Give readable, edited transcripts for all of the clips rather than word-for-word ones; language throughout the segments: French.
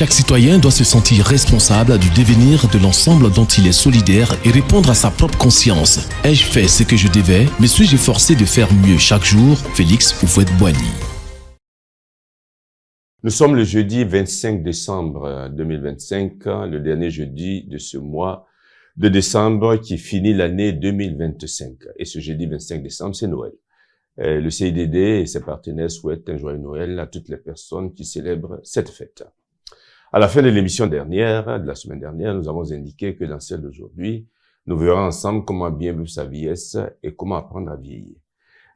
Chaque citoyen doit se sentir responsable du devenir de l'ensemble dont il est solidaire et répondre à sa propre conscience. Ai-je fait ce que je devais? Me suis-je efforcé de faire mieux chaque jour? Félix Houphouët-Boigny. Nous sommes le jeudi 25 décembre 2025, le dernier jeudi de ce mois de décembre qui finit l'année 2025. Et ce jeudi 25 décembre, c'est Noël. Le CIDD et ses partenaires souhaitent un joyeux Noël à toutes les personnes qui célèbrent cette fête. À la fin de l'émission dernière, de la semaine dernière, nous avons indiqué que dans celle d'aujourd'hui, nous verrons ensemble comment bien vivre sa vieillesse et comment apprendre à vieillir.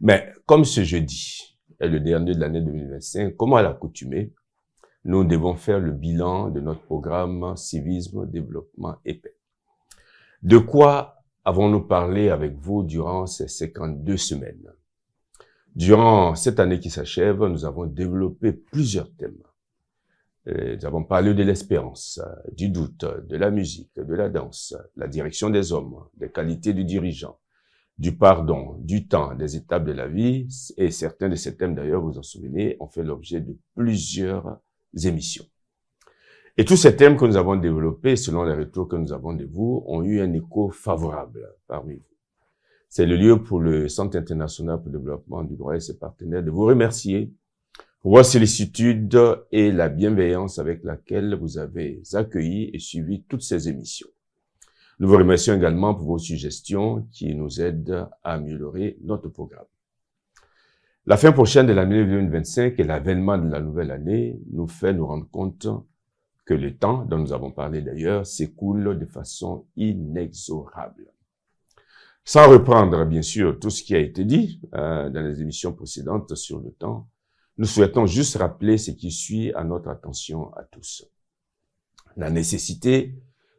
Mais comme ce jeudi est le dernier de l'année 2025, comme à l'accoutumée, nous devons faire le bilan de notre programme Civisme, Développement et Paix. De quoi avons-nous parlé avec vous durant ces 52 semaines? Durant cette année qui s'achève, nous avons développé plusieurs thèmes. Nous avons parlé de l'espérance, du doute, de la musique, de la danse, la direction des hommes, des qualités du dirigeant, du pardon, du temps, des étapes de la vie. Et certains de ces thèmes, d'ailleurs, vous en souvenez, ont fait l'objet de plusieurs émissions. Et tous ces thèmes que nous avons développés, selon les retours que nous avons de vous, ont eu un écho favorable parmi vous. C'est le lieu pour le Centre international pour le développement du droit et ses partenaires de vous remercier pour votre sollicitude et la bienveillance avec laquelle vous avez accueilli et suivi toutes ces émissions. Nous vous remercions également pour vos suggestions qui nous aident à améliorer notre programme. La fin prochaine de l'année 2025 et l'avènement de la nouvelle année nous fait nous rendre compte que le temps, dont nous avons parlé d'ailleurs, s'écoule de façon inexorable. Sans reprendre, bien sûr, tout ce qui a été dit dans les émissions précédentes sur le temps, nous souhaitons juste rappeler ce qui suit à notre attention à tous. La nécessité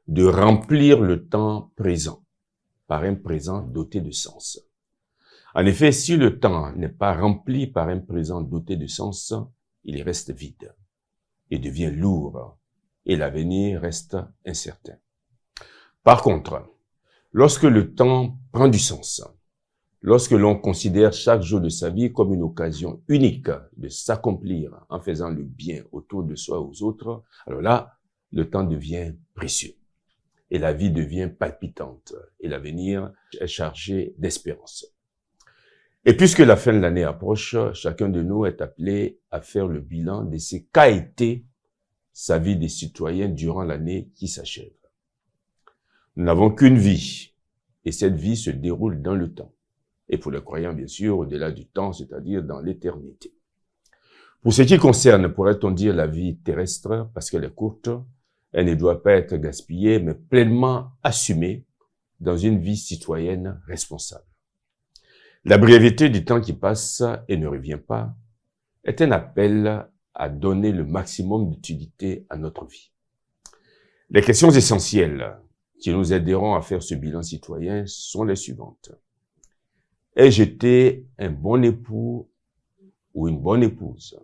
de remplir le temps présent par un présent doté de sens. En effet, si le temps n'est pas rempli par un présent doté de sens, il reste vide et devient lourd et l'avenir reste incertain. Par contre, lorsque le temps prend du sens, lorsque l'on considère chaque jour de sa vie comme une occasion unique de s'accomplir en faisant le bien autour de soi et aux autres, alors là, le temps devient précieux et la vie devient palpitante et l'avenir est chargé d'espérance. Et puisque la fin de l'année approche, chacun de nous est appelé à faire le bilan de ce qu'a été sa vie de citoyen durant l'année qui s'achève. Nous n'avons qu'une vie et cette vie se déroule dans le temps. Et pour les croyants, bien sûr, au-delà du temps, c'est-à-dire dans l'éternité. Pour ce qui concerne, pourrait-on dire, la vie terrestre, parce qu'elle est courte, elle ne doit pas être gaspillée, mais pleinement assumée dans une vie citoyenne responsable. La brièveté du temps qui passe et ne revient pas est un appel à donner le maximum d'utilité à notre vie. Les questions essentielles qui nous aideront à faire ce bilan citoyen sont les suivantes. Ai-je été un bon époux ou une bonne épouse?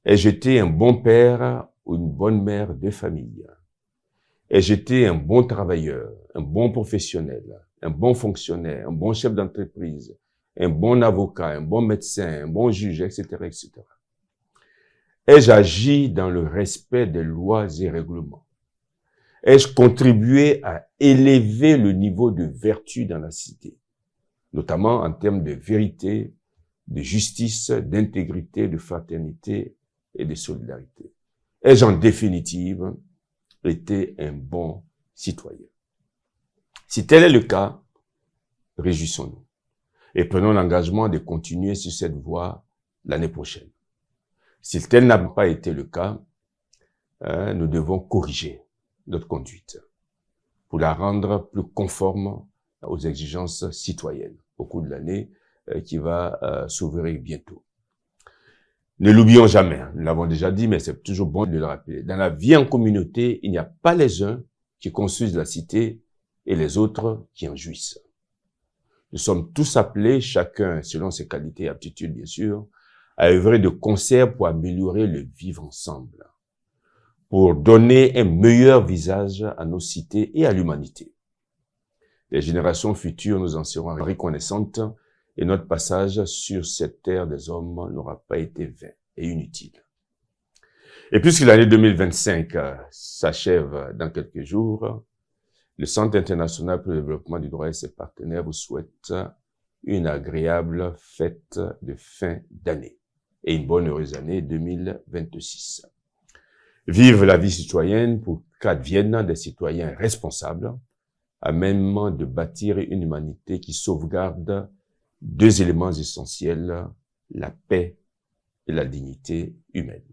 Ai-je été un bon père ou une bonne mère de famille? Ai-je été un bon travailleur, un bon professionnel, un bon fonctionnaire, un bon chef d'entreprise, un bon avocat, un bon médecin, un bon juge, etc., etc. Ai-je agi dans le respect des lois et règlements? Ai-je contribué à élever le niveau de vertu dans la cité, notamment en termes de vérité, de justice, d'intégrité, de fraternité et de solidarité? Ai-je en définitive été un bon citoyen? Si tel est le cas, réjouissons-nous et prenons l'engagement de continuer sur cette voie l'année prochaine. Si tel n'a pas été le cas, nous devons corriger notre conduite pour la rendre plus conforme aux exigences citoyennes au cours de l'année qui va s'ouvrir bientôt. Ne l'oublions jamais, nous l'avons déjà dit, mais c'est toujours bon de le rappeler. Dans la vie en communauté, il n'y a pas les uns qui construisent la cité et les autres qui en jouissent. Nous sommes tous appelés, chacun selon ses qualités et aptitudes bien sûr, à œuvrer de concert pour améliorer le vivre ensemble, pour donner un meilleur visage à nos cités et à l'humanité. Les générations futures nous en seront reconnaissantes et notre passage sur cette terre des hommes n'aura pas été vain et inutile. Et puisque l'année 2025 s'achève dans quelques jours, le Centre international pour le développement du droit et ses partenaires vous souhaitent une agréable fête de fin d'année et une bonne heureuse année 2026. Vive la vie citoyenne pour qu'adviennent des citoyens responsables, à même de bâtir une humanité qui sauvegarde deux éléments essentiels, la paix et la dignité humaine.